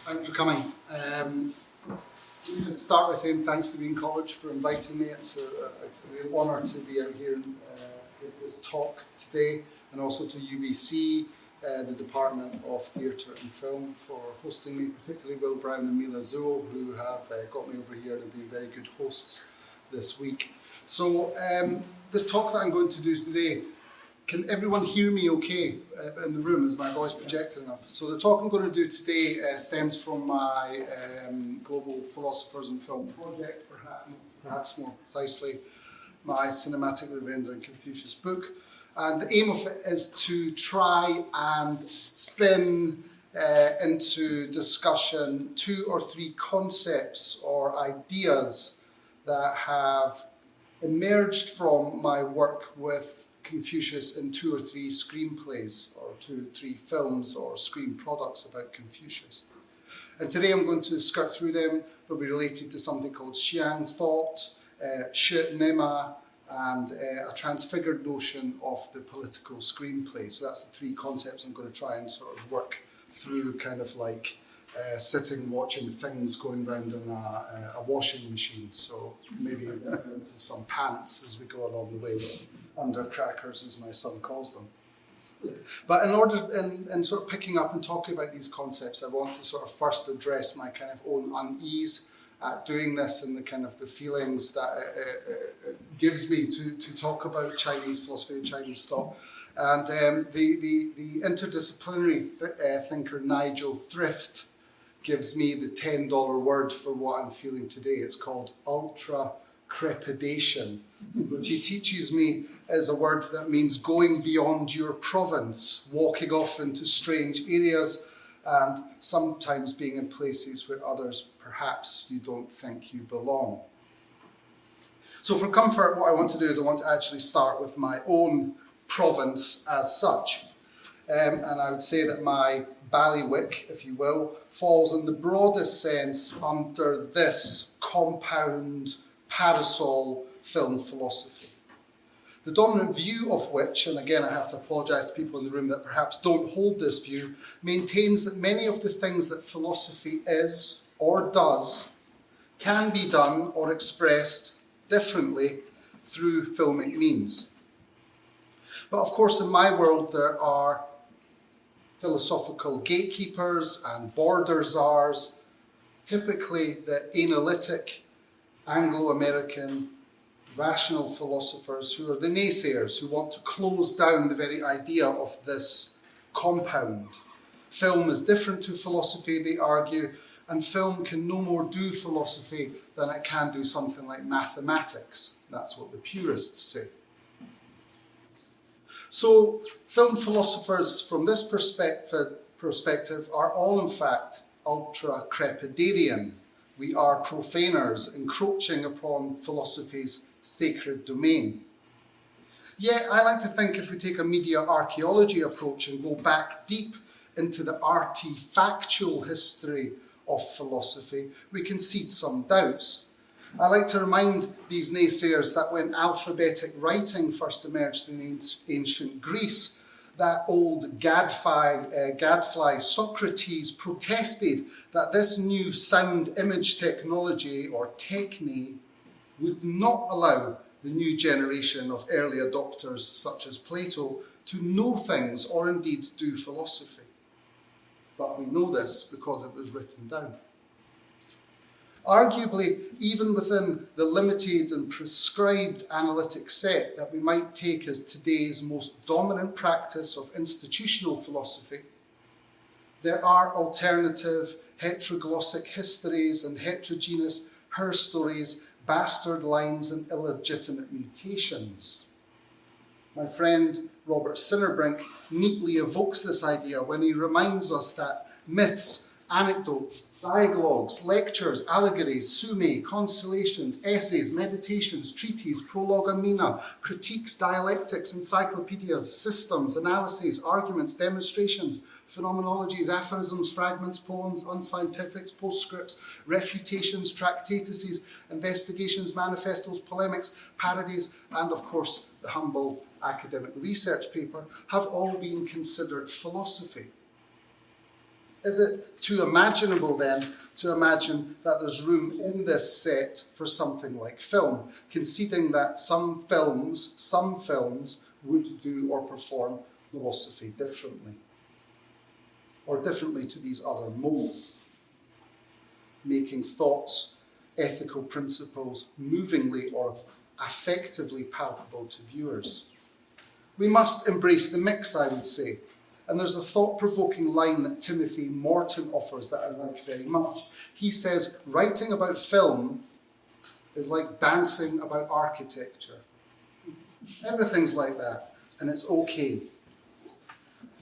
Thanks for coming. Let me just start by saying thanks to Green College for inviting me. It's a real honour to be out here and give this talk today, and also to UBC, the Department of Theatre and Film, for hosting me, particularly Will Brown and Mila Zuo, who have got me over here and have been very good hosts this week. So this talk that I'm going to do today, can everyone hear me okay in the room? Is my voice projected enough? So the talk I'm going to do today stems from my Global Philosophers in Film project, perhaps more precisely, my Cinematically Rendering Confucius book. And the aim of it is to try and spin into discussion 2 or 3 concepts or ideas that have emerged from my work with Confucius in 2 or 3 screenplays, or 2 or 3 films or screen products about Confucius. And today I'm going to skirt through them. They'll be related to something called Jinping Thought, Shi Nema, and a transfigured notion of the political screenplay. So that's the 3 concepts I'm going to try and sort of work through, kind of like sitting watching things going round in a washing machine. So maybe some pants as we go along the way, undercrackers as my son calls them. But in sort of picking up and talking about these concepts, I want to sort of first address my kind of own unease at doing this, and the kind of the feelings that it gives me to talk about Chinese philosophy and Chinese thought. And the interdisciplinary thinker Nigel Thrift gives me the $10 word for what I'm feeling today. It's called ultra-crepidation, which he teaches me is a word that means going beyond your province, walking off into strange areas, and sometimes being in places where others perhaps you don't think you belong. So for comfort, what I want to do is I want to actually start with my own province as such. And I would say that my bailiwick, if you will, falls in the broadest sense under this compound parasol film philosophy. The dominant view of which, and again I have to apologise to people in the room that perhaps don't hold this view, maintains that many of the things that philosophy is or does can be done or expressed differently through filmic means. But of course in my world there are philosophical gatekeepers and border czars, typically the analytic Anglo-American rational philosophers who are the naysayers, who want to close down the very idea of this compound. Film is different to philosophy, they argue, and film can no more do philosophy than it can do something like mathematics. That's what the purists say. So film philosophers from this perspective are all in fact ultra-crepidarian. We are profaners encroaching upon philosophy's sacred domain. Yet I like to think if we take a media archaeology approach and go back deep into the artifactual history of philosophy, we can seed some doubts. I like to remind these naysayers that when alphabetic writing first emerged in ancient Greece, that old gadfly Socrates protested that this new sound image technology, or techne, would not allow the new generation of early adopters such as Plato to know things or indeed do philosophy. But we know this because it was written down. Arguably, even within the limited and prescribed analytic set that we might take as today's most dominant practice of institutional philosophy, there are alternative heteroglossic histories and heterogeneous her stories, bastard lines and illegitimate mutations. My friend Robert Sinnerbrink neatly evokes this idea when he reminds us that myths, anecdotes, dialogues, lectures, allegories, sume, constellations, essays, meditations, treatises, prolegomena, critiques, dialectics, encyclopedias, systems, analyses, arguments, demonstrations, phenomenologies, aphorisms, fragments, poems, unscientifics, postscripts, refutations, tractatuses, investigations, manifestos, polemics, parodies, and of course the humble academic research paper have all been considered philosophy. Is it too imaginable then to imagine that there's room in this set for something like film, conceding that some films would do or perform philosophy differently, or differently to these other modes, making thoughts, ethical principles movingly or affectively palpable to viewers? We must embrace the mix, I would say. And there's a thought-provoking line that Timothy Morton offers that I like very much. He says, writing about film is like dancing about architecture. Everything's like that, and it's okay.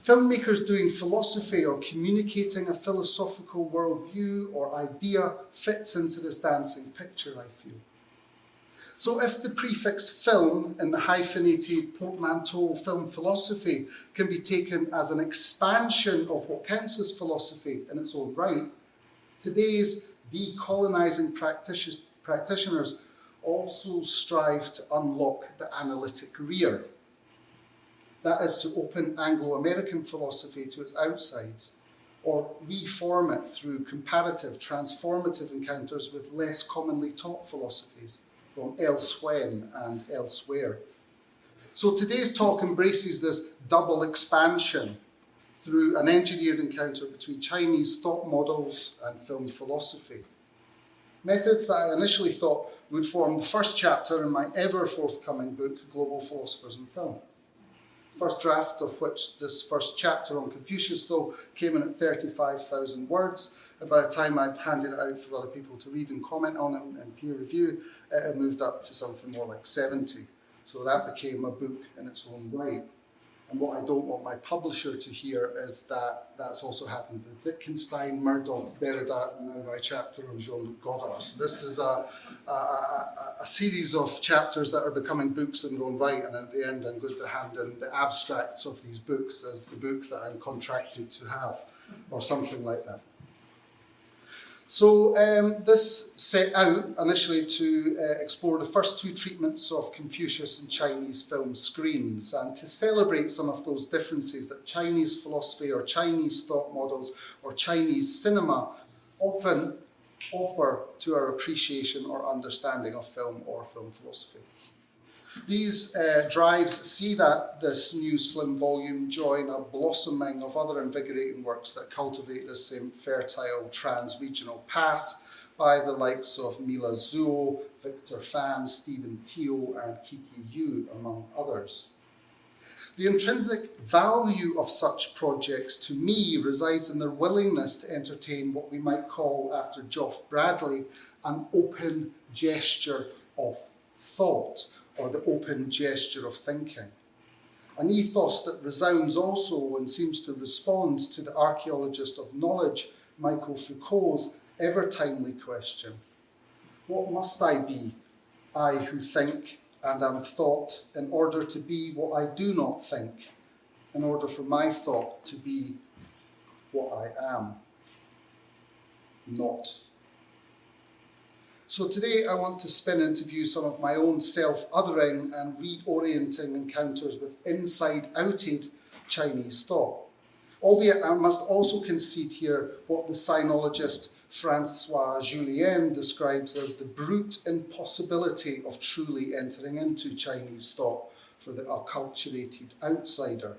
Filmmakers doing philosophy or communicating a philosophical worldview or idea fits into this dancing picture, I feel. So if the prefix film in the hyphenated portmanteau film philosophy can be taken as an expansion of what counts as philosophy in its own right, today's decolonizing practitioners also strive to unlock the analytic rear. That is to open Anglo-American philosophy to its outsides, or reform it through comparative, transformative encounters with less commonly taught philosophies from elsewhen and elsewhere. So today's talk embraces this double expansion through an engineered encounter between Chinese thought models and film philosophy. Methods that I initially thought would form the first chapter in my ever forthcoming book, Global Philosophers in Film. First draft of which, this first chapter on Confucius, though, came in at 35,000 words. And by the time I'd handed it out for other people to read and comment on and peer review, it had moved up to something more like 70. So that became a book in its own right. And what I don't want my publisher to hear is that that's also happened with Wittgenstein, Murdoch, Derrida, and now my chapter on Jean-Luc Godard. So this is a series of chapters that are becoming books in their own right, and at the end I'm going to hand in the abstracts of these books as the book that I'm contracted to have, or something like that. So this set out initially to explore the first two treatments of Confucius in Chinese film screens, and to celebrate some of those differences that Chinese philosophy or Chinese thought models or Chinese cinema often offer to our appreciation or understanding of film or film philosophy. These drives see that this new slim volume join a blossoming of other invigorating works that cultivate this same fertile trans-regional pass by the likes of Mila Zhou, Victor Fan, Stephen Teo, and Kiki Yu, among others. The intrinsic value of such projects to me resides in their willingness to entertain what we might call, after Geoff Bradley, an open gesture of thought, or the open gesture of thinking. An ethos that resounds also and seems to respond to the archaeologist of knowledge, Michael Foucault's ever-timely question: what must I be, I who think and am thought, in order to be what I do not think, in order for my thought to be what I am not? So today I want to spin into view some of my own self-othering and reorienting encounters with inside-outed Chinese thought. Albeit I must also concede here what the sinologist François Julien describes as the brute impossibility of truly entering into Chinese thought for the acculturated outsider,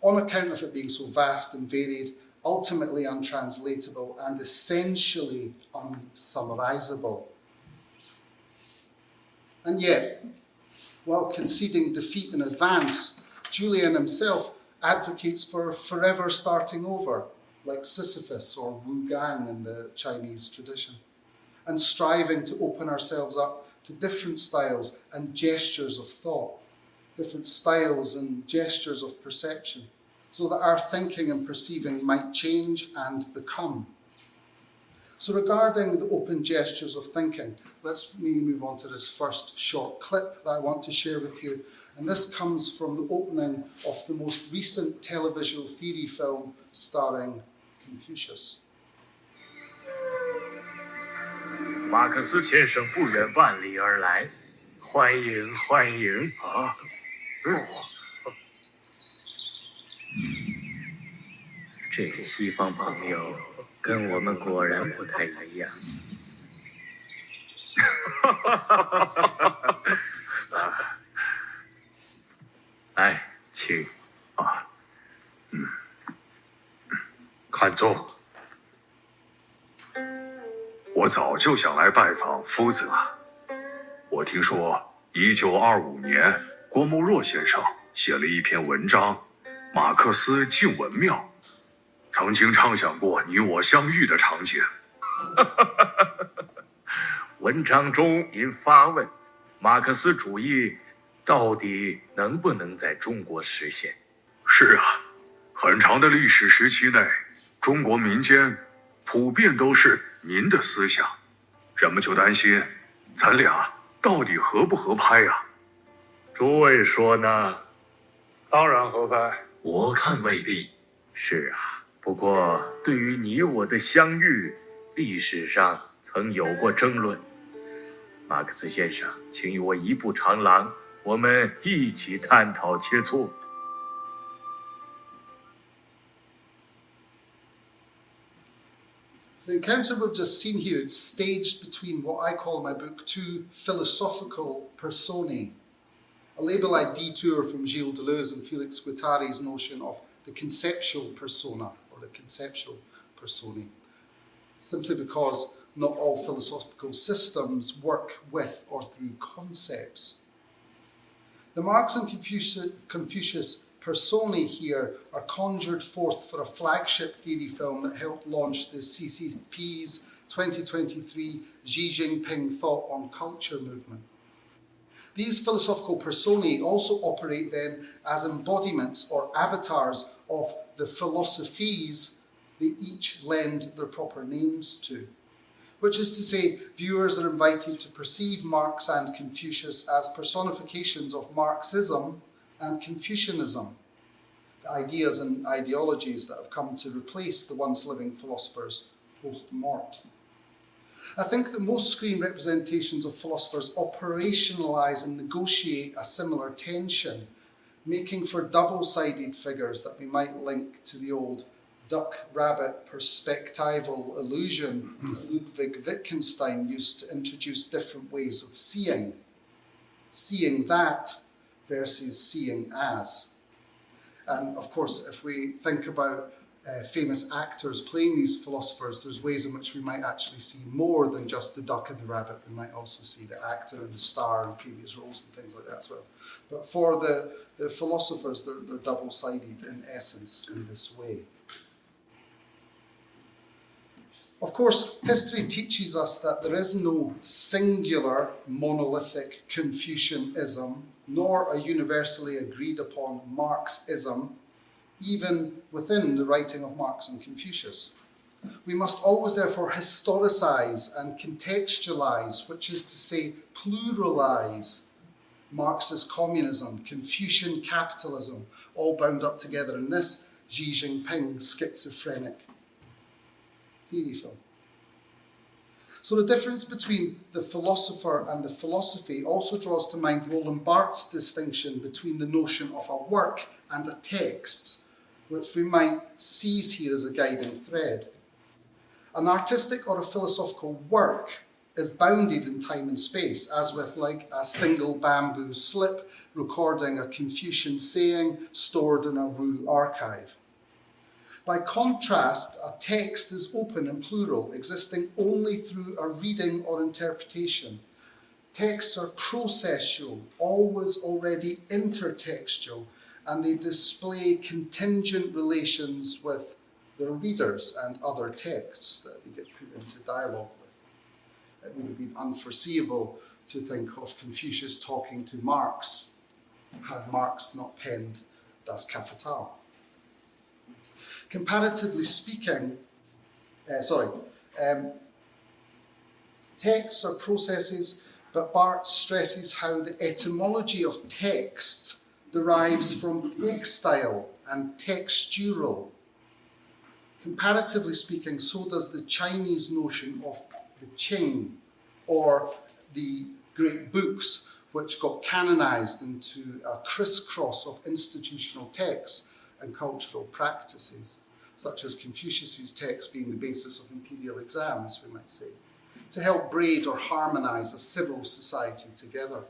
on account of it being so vast and varied, ultimately untranslatable, and essentially unsummarizable. And yet, while conceding defeat in advance, Julien himself advocates for forever starting over, like Sisyphus or Wu Gang in the Chinese tradition, and striving to open ourselves up to different styles and gestures of thought, different styles and gestures of perception, so that our thinking and perceiving might change and become. So regarding the open gestures of thinking, let's move on to this first short clip that I want to share with you. And this comes from the opening of the most recent televisual theory film starring Confucius. 马克思先生不远万里而来，欢迎欢迎这个西方朋友跟我们果然不太一样。来，请啊，看座。我早就想来拜访夫子了。我听说1925年，郭沫若先生写了一篇文章《马克思进文庙》，曾经畅想过你我相遇的场景。文章中您发问：马克思主义到底能不能在中国实现？是啊，很长的历史时期内，中国民间普遍都是您的思想，人们就担心咱俩到底合不合拍啊？诸位说呢？当然合拍。我看未必。是啊，不过对于你我的相遇，历史上曾有过争论。马克思先生，请与我一步长廊，我们一起探讨切磋。The encounter we've just seen here is staged between what I call in my book two philosophical personae, a label I detour from Gilles Deleuze and Felix Guattari's notion of the conceptual persona or the conceptual personae, simply because not all philosophical systems work with or through concepts. The Marx and Confucius personae here are conjured forth for a flagship theory film that helped launch the CCP's 2023 Xi Jinping Thought on Culture movement. These philosophical personae also operate then as embodiments or avatars of the philosophies they each lend their proper names to, which is to say, viewers are invited to perceive Marx and Confucius as personifications of Marxism and Confucianism, the ideas and ideologies that have come to replace the once living philosophers post-mortem. I think that most screen representations of philosophers operationalise and negotiate a similar tension, making for double-sided figures that we might link to the old duck-rabbit perspectival illusion that Ludwig Wittgenstein used to introduce different ways of seeing. Seeing that versus seeing as. And of course, if we think about famous actors playing these philosophers, there's ways in which we might actually see more than just the duck and the rabbit. We might also see the actor and the star in previous roles and things like that as well. But for the philosophers, they're double-sided in essence in this way. Of course, history teaches us that there is no singular monolithic Confucianism, nor a universally agreed upon Marxism, even within the writing of Marx and Confucius. We must always therefore historicise and contextualise, which is to say pluralise, Marxist communism, Confucian capitalism, all bound up together in this Xi Jinping schizophrenic theory film. So the difference between the philosopher and the philosophy also draws to mind Roland Barthes' distinction between the notion of a work and a text, which we might seize here as a guiding thread. An artistic or a philosophical work is bounded in time and space, as with like a single bamboo slip recording a Confucian saying stored in a Wu archive. By contrast, a text is open and plural, existing only through a reading or interpretation. Texts are processual, always already intertextual, and they display contingent relations with their readers and other texts that they get put into dialogue with. It would have been unforeseeable to think of Confucius talking to Marx had Marx not penned Das Kapital. Comparatively speaking, texts are processes, but Barthes stresses how the etymology of text derives from textile and textural. Comparatively speaking, so does the Chinese notion of the Qing, or the great books which got canonized into a crisscross of institutional texts and cultural practices. such as Confucius's text being the basis of imperial exams, we might say, to help braid or harmonise a civil society together.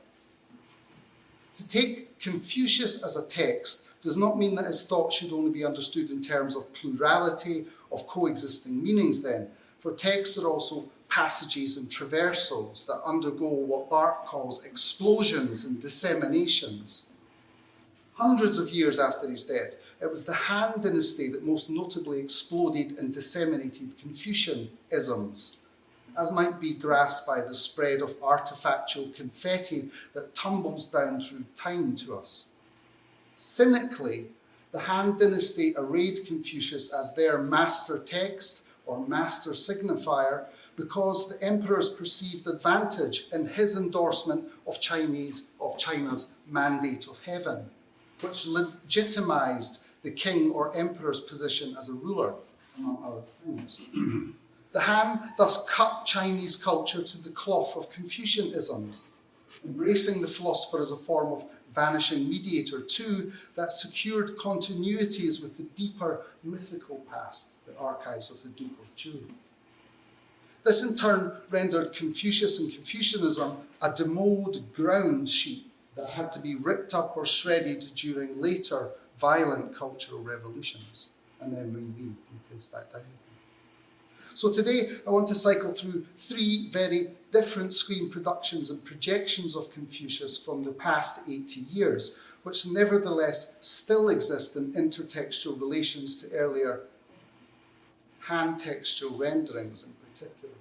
To take Confucius as a text does not mean that his thought should only be understood in terms of plurality of coexisting meanings then, for texts are also passages and traversals that undergo what Barth calls explosions and disseminations. Hundreds of years after his death, it was the Han Dynasty that most notably exploded and disseminated Confucian isms, as might be grasped by the spread of artifactual confetti that tumbles down through time to us. Cynically, the Han Dynasty arrayed Confucius as their master text or master signifier because the emperor's perceived advantage in his endorsement of China's mandate of heaven, which legitimized the king or emperor's position as a ruler, among other things. The Han thus cut Chinese culture to the cloth of Confucianisms, embracing the philosopher as a form of vanishing mediator too, that secured continuities with the deeper mythical past, the archives of the Duke of Zhou. This in turn rendered Confucius and Confucianism a demode ground sheet that had to be ripped up or shredded during later violent cultural revolutions and then reweaved and placed back down. So today I want to cycle through three very different screen productions and projections of Confucius from the past 80 years, which nevertheless still exist in intertextual relations to earlier Han textual renderings in particular.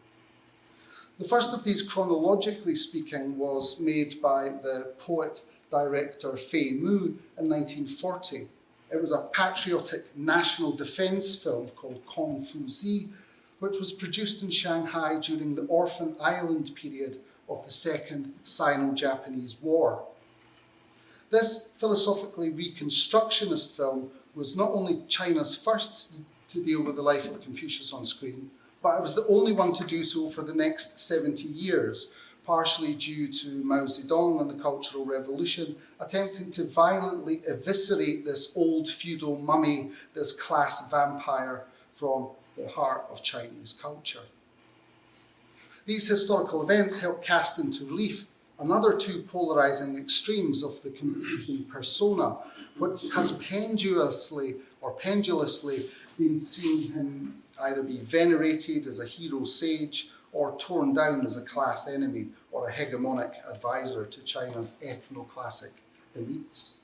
The first of these, chronologically speaking, was made by the poet-director Fei Mu in 1940. It was a patriotic national defense film called Kǒng Fūzǐ, which was produced in Shanghai during the Orphan Island period of the Second Sino-Japanese War. This philosophically reconstructionist film was not only China's first to deal with the life of Confucius on screen, but it was the only one to do so for the next 70 years, partially due to Mao Zedong and the Cultural Revolution, attempting to violently eviscerate this old feudal mummy, this class vampire, from the heart of Chinese culture. These historical events help cast into relief another two polarizing extremes of the Confucian persona, which has pendulously been seen him either be venerated as a hero sage or torn down as a class enemy or a hegemonic advisor to China's ethno-classic elites.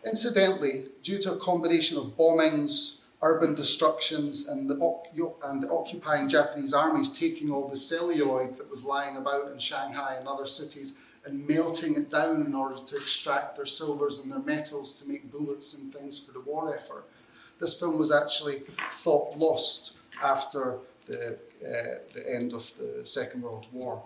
Incidentally, due to a combination of bombings, urban destructions, and the occupying Japanese armies taking all the celluloid that was lying about in Shanghai and other cities and melting it down in order to extract their silvers and their metals to make bullets and things for the war effort. This film was actually thought lost after the end of the Second World War.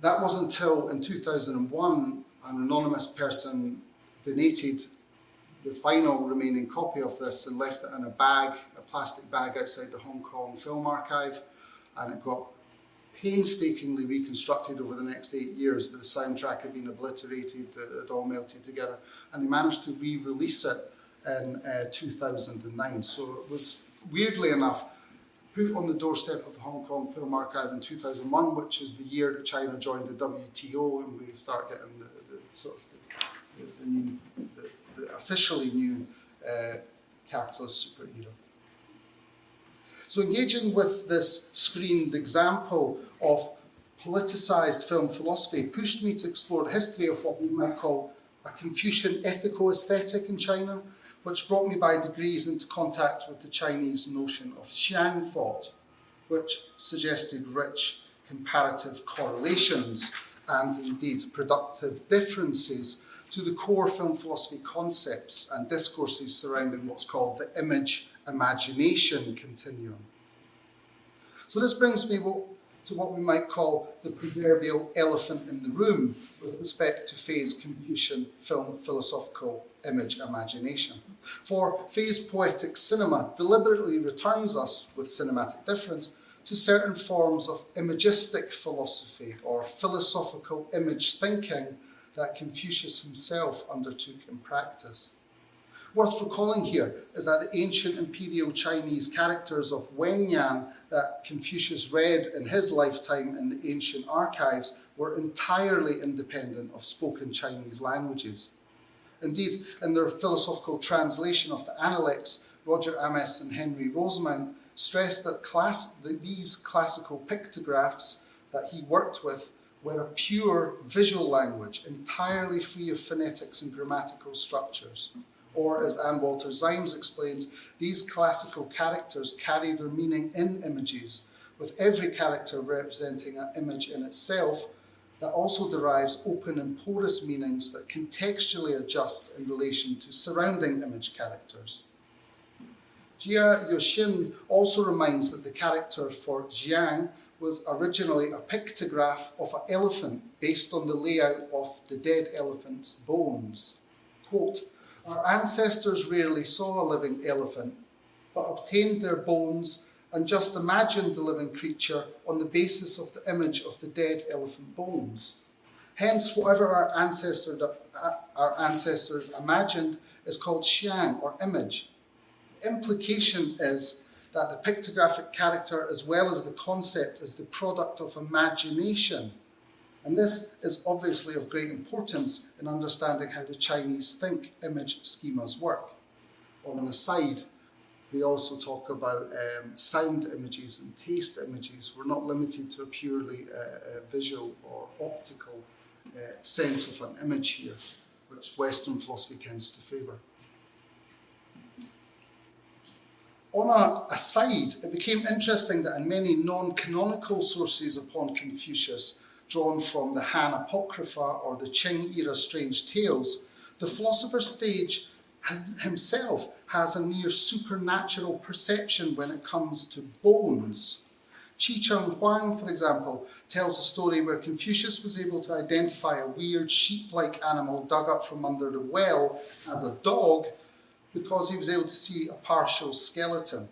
That was until in 2001, an anonymous person donated the final remaining copy of this and left it in a bag, a plastic bag outside the Hong Kong Film Archive, and it got painstakingly reconstructed over the next 8 years. The soundtrack had been obliterated, it all melted together, and they managed to re-release it in 2009. So it was, weirdly enough, put on the doorstep of the Hong Kong Film Archive in 2001, which is the year that China joined the WTO, and we start getting the officially new capitalist superhero. So engaging with this screened example of politicized film philosophy pushed me to explore the history of what we might call a Confucian ehtico-aesthetic in China, which brought me by degrees into contact with the Chinese notion of Xiang thought, which suggested rich comparative correlations and indeed productive differences to the core film philosophy concepts and discourses surrounding what's called the image-imagination continuum. So this brings me to what we might call the proverbial elephant in the room with respect to Fei's Confucian film philosophical image-imagination. For Fei's poetic cinema deliberately returns us with cinematic difference to certain forms of imagistic philosophy or philosophical image thinking that Confucius himself undertook in practice. Worth recalling here is that the ancient imperial Chinese characters of Wenyan that Confucius read in his lifetime in the ancient archives were entirely independent of spoken Chinese languages. Indeed, in their philosophical translation of the Analects, Roger Ames and Henry Rosemount stressed that these classical pictographs that he worked with were a pure visual language, entirely free of phonetics and grammatical structures. Or, as Anne Walter-Zymes explains, these classical characters carry their meaning in images, with every character representing an image in itself that also derives open and porous meanings that contextually adjust in relation to surrounding image characters. Jia Yoxin also reminds that the character for Jiang was originally a pictograph of an elephant based on the layout of the dead elephant's bones. Quote, "Our ancestors rarely saw a living elephant, but obtained their bones and just imagined the living creature on the basis of the image of the dead elephant bones. Hence, whatever our ancestors imagined is called xiang, or image. The implication is that the pictographic character, as well as the concept, is the product of imagination. And this is obviously of great importance in understanding how the Chinese think image schemas work." On an aside, we also talk about sound images and taste images. We're not limited to a purely visual or optical sense of an image here, which Western philosophy tends to favour. On an aside, it became interesting that in many non-canonical sources upon Confucius, drawn from the Han Apocrypha or the Qing-era strange tales, the philosopher sage himself has a near supernatural perception when it comes to bones. Qi Cheng Huang, for example, tells a story where Confucius was able to identify a weird sheep-like animal dug up from under the well as a dog because he was able to see a partial skeleton.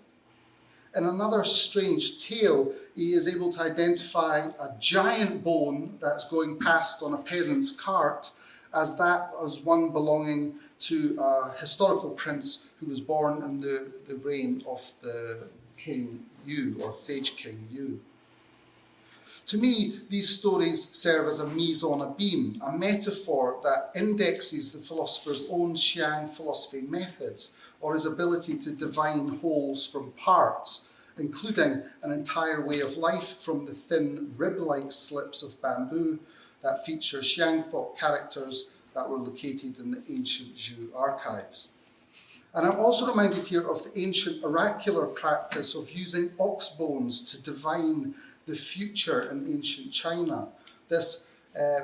In another strange tale, he is able to identify a giant bone that's going past on a peasant's cart as that as one belonging to a historical prince who was born in the reign of the King Yu, or Sage King Yu. To me, these stories serve as a mise en abîme, a metaphor that indexes the philosopher's own Xiang philosophy methods, or his ability to divine wholes from parts, including an entire way of life from the thin rib-like slips of bamboo that feature Xiang thought characters that were located in the ancient Zhou archives. And I'm also reminded here of the ancient oracular practice of using ox bones to divine the future in ancient China. This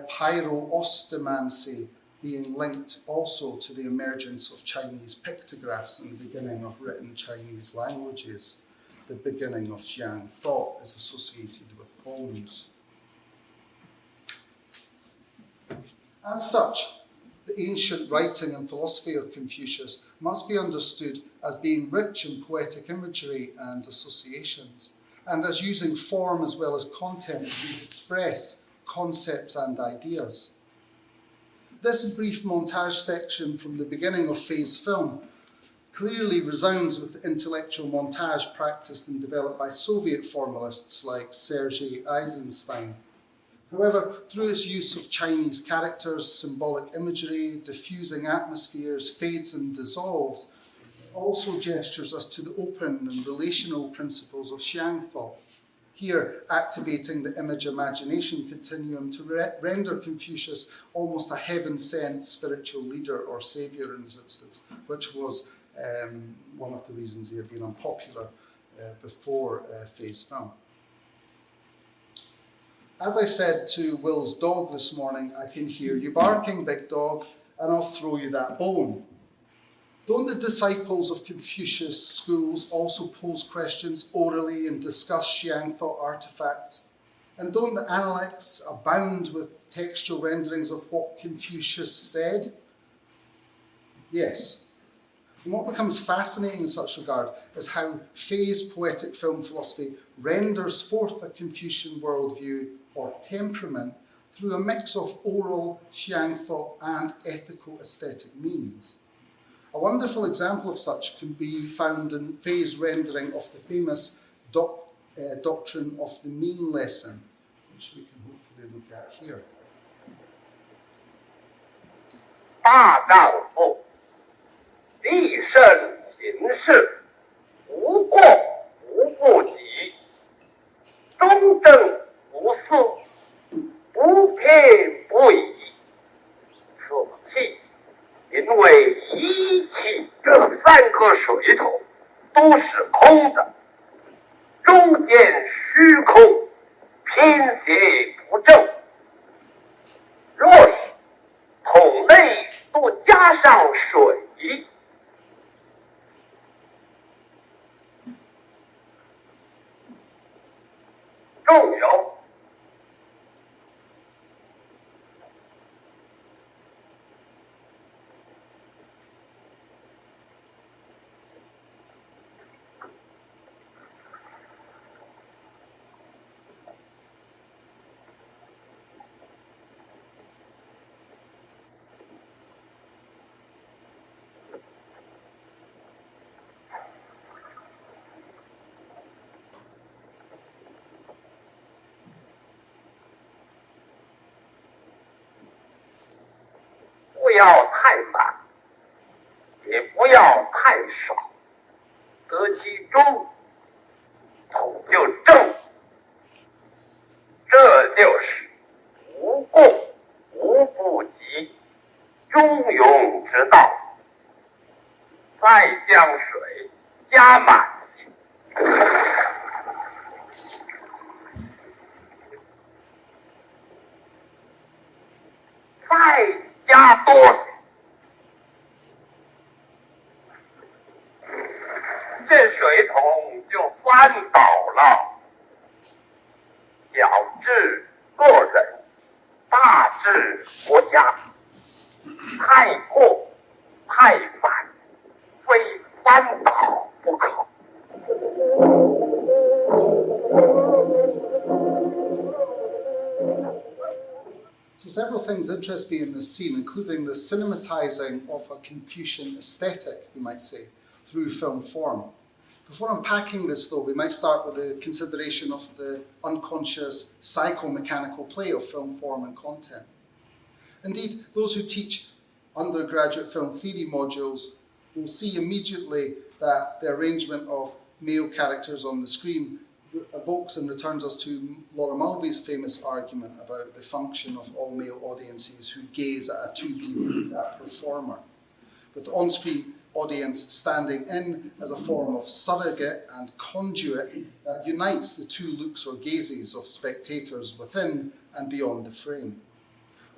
pyro-ostomancy being linked also to the emergence of Chinese pictographs and the beginning of written Chinese languages. The beginning of Xiang thought is associated with bones. As such, the ancient writing and philosophy of Confucius must be understood as being rich in poetic imagery and associations, and as using form as well as content to express concepts and ideas. This brief montage section from the beginning of Fei's film clearly resounds with the intellectual montage practiced and developed by Soviet formalists like Sergei Eisenstein. However, through its use of Chinese characters, symbolic imagery, diffusing atmospheres, fades and dissolves, it also gestures us to the open and relational principles of Xiang thought, here activating the image-imagination continuum to render Confucius almost a heaven-sent spiritual leader or saviour in this instance, which was one of the reasons he had been unpopular before Fei's film. As I said to Will's dog this morning, I can hear you barking, big dog, and I'll throw you that bone. Don't the disciples of Confucius schools also pose questions orally and discuss Xiang thought artifacts? And don't the Analects abound with textual renderings of what Confucius said? Yes. And what becomes fascinating in such regard is how Fei's poetic film philosophy renders forth a Confucian worldview or temperament through a mix of oral Xiang thought and ethico-aesthetic means. A wonderful example of such can be found in Fei's rendering of the famous doctrine of the mean lesson, which we can hopefully look at here. 大丈夫，立身行事，无过无不及，忠正不私，不偏不倚。此气，因为一气这3颗水桶都是空的，中间虚空，偏斜不正。若是桶内都加上水，重油。不要太满，也不要太少，得其中，桶就正。这就是无过无不及，中庸之道。再将水加满。再加多些，这水桶就翻倒了，小至个人，大至国家，太过太反，非翻倒不可。So several things interest me in this scene, including the cinematizing of a Confucian aesthetic, we might say, through film form. Before unpacking this, though, we might start with the consideration of the unconscious psychomechanical play of film form and content. Indeed, those who teach undergraduate film theory modules will see immediately that the arrangement of male characters on the screen evokes and returns us to Laura Mulvey's famous argument about the function of all male audiences who gaze at a to-be performer, with the on-screen audience standing in as a form of surrogate and conduit that unites the two looks or gazes of spectators within and beyond the frame.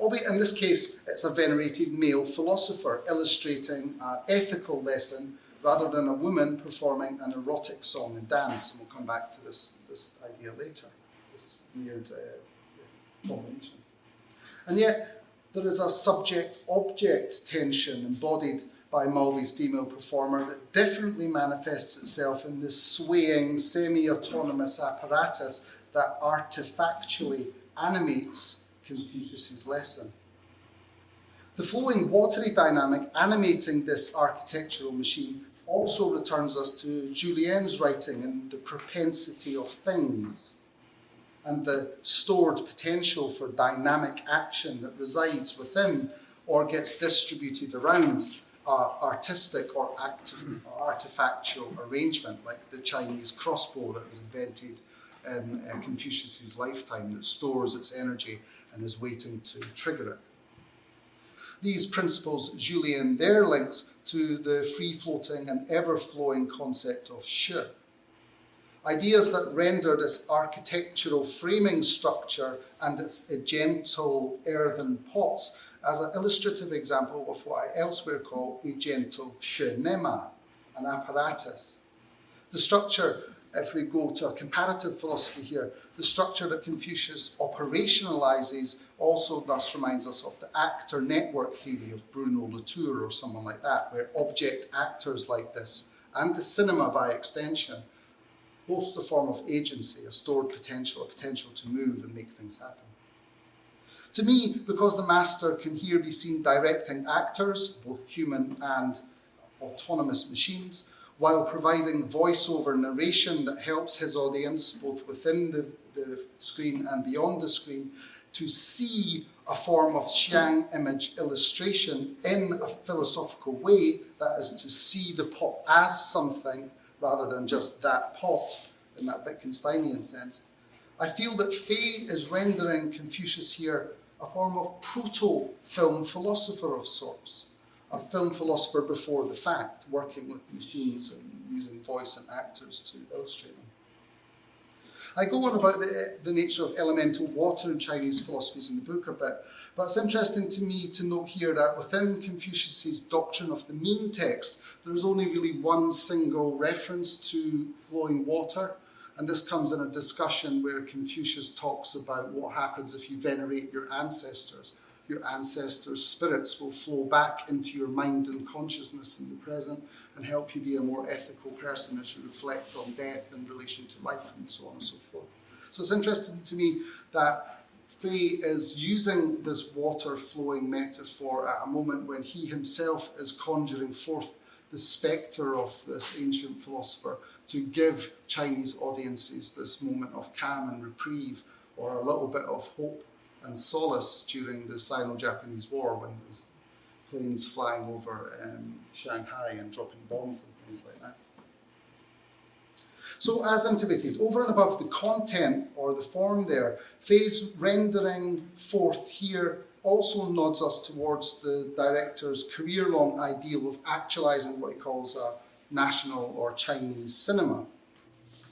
Albeit in this case, it's a venerated male philosopher illustrating an ethical lesson rather than a woman performing an erotic song and dance, and we'll come back to this idea later, this weird combination. And yet, there is a subject-object tension embodied by Mulvey's female performer that differently manifests itself in this swaying, semi-autonomous apparatus that artifactually animates Confucius's lesson. The flowing watery dynamic animating this architectural machine also returns us to Julien's writing and the propensity of things and the stored potential for dynamic action that resides within or gets distributed around artistic or artifactual arrangement, like the Chinese crossbow that was invented in Confucius's lifetime that stores its energy and is waiting to trigger it. These principles Julien there links to the free-floating and ever-flowing concept of shi. Ideas that render this architectural framing structure and its gentle earthen pots as an illustrative example of what I elsewhere call a gentle shenema, an apparatus. The structure, if we go to a comparative philosophy here, the structure that Confucius operationalizes also thus reminds us of the actor network theory of Bruno Latour or someone like that, where object actors like this, and the cinema by extension, boast a form of agency, a stored potential, a potential to move and make things happen. To me, because the master can here be seen directing actors, both human and autonomous machines, while providing voiceover narration that helps his audience, both within the screen and beyond the screen, to see a form of Xiang image illustration in a philosophical way, that is to see the pot as something rather than just that pot in that Wittgensteinian sense. I feel that Fei is rendering Confucius here a form of proto-film philosopher of sorts, a film philosopher before the fact, working with machines and using voice and actors to illustrate them. I go on about the nature of elemental water in Chinese philosophies in the book a bit, but it's interesting to me to note here that within Confucius's doctrine of the mean text, there is only really one single reference to flowing water, and this comes in a discussion where Confucius talks about what happens if you venerate your ancestors. Your ancestors' spirits will flow back into your mind and consciousness in the present and help you be a more ethical person as you reflect on death in relation to life and so on and so forth. So it's interesting to me that Fei is using this water flowing metaphor at a moment when he himself is conjuring forth the spectre of this ancient philosopher to give Chinese audiences this moment of calm and reprieve, or a little bit of hope and solace during the Sino-Japanese War, when there was planes flying over Shanghai and dropping bombs and things like that. So as intimated, over and above the content or the form there, Fei's rendering forth here also nods us towards the director's career-long ideal of actualizing what he calls a national or Chinese cinema,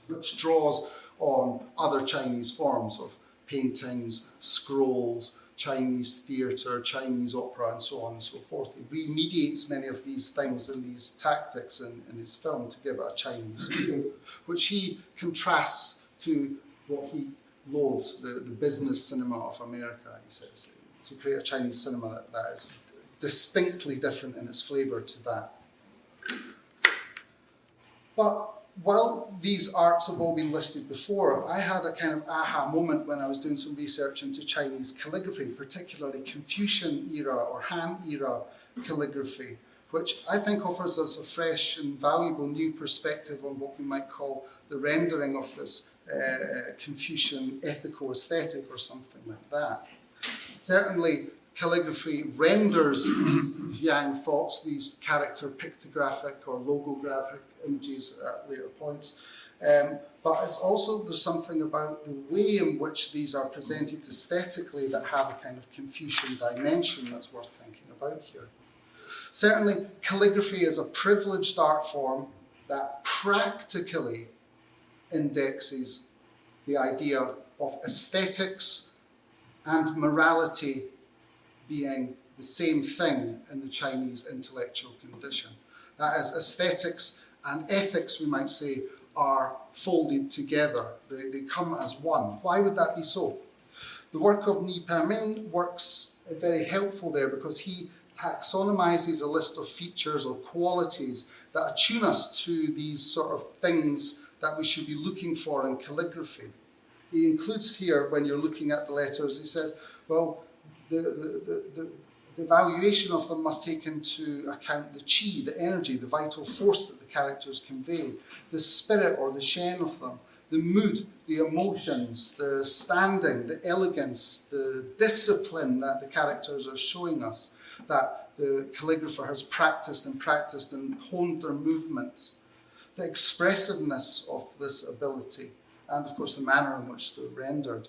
which draws on other Chinese forms of paintings, scrolls, Chinese theatre, Chinese opera, and so on and so forth. He remediates many of these things and these tactics in his film to give it a Chinese feel, which he contrasts to what he loathes, the business cinema of America, he says, to create a Chinese cinema that is distinctly different in its flavour to that. But while these arts have all been listed before, I had a kind of aha moment when I was doing some research into Chinese calligraphy, particularly Confucian era or Han era calligraphy, which I think offers us a fresh and valuable new perspective on what we might call the rendering of this Confucian ethico-aesthetic or something like that. Certainly, calligraphy renders these Yang thoughts, these character pictographic or logographic images at later points. But it's also, there's something about the way in which these are presented aesthetically that have a kind of Confucian dimension that's worth thinking about here. Certainly, calligraphy is a privileged art form that practically indexes the idea of aesthetics and morality being the same thing in the Chinese intellectual condition. That is, aesthetics and ethics, we might say, are folded together. They come as one. Why would that be so? The work of Ni Perming works very helpful there because he taxonomizes a list of features or qualities that attune us to these sort of things that we should be looking for in calligraphy. He includes here, when you're looking at the letters, he says, well, the evaluation of them must take into account the qi, the energy, the vital force that the characters convey, the spirit or the shen of them, the mood, the emotions, the standing, the elegance, the discipline that the characters are showing us, that the calligrapher has practiced and honed their movements, the expressiveness of this ability, and of course the manner in which they're rendered.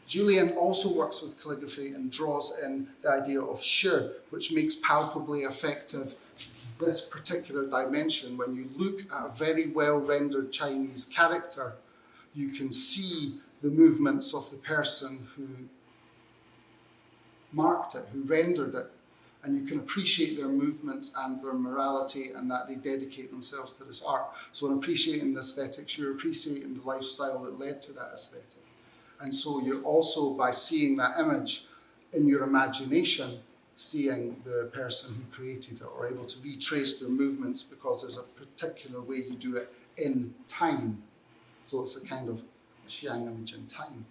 Julien also works with calligraphy and draws in the idea of shi, which makes palpably effective this particular dimension. When you look at a very well-rendered Chinese character, you can see the movements of the person who marked it, who rendered it, and you can appreciate their movements and their morality and that they dedicate themselves to this art. So in appreciating the aesthetics, you're appreciating the lifestyle that led to that aesthetic. And so you're also, by seeing that image in your imagination, seeing the person who created it, or able to retrace their movements because there's a particular way you do it in time. So it's a kind of Xiang image in time.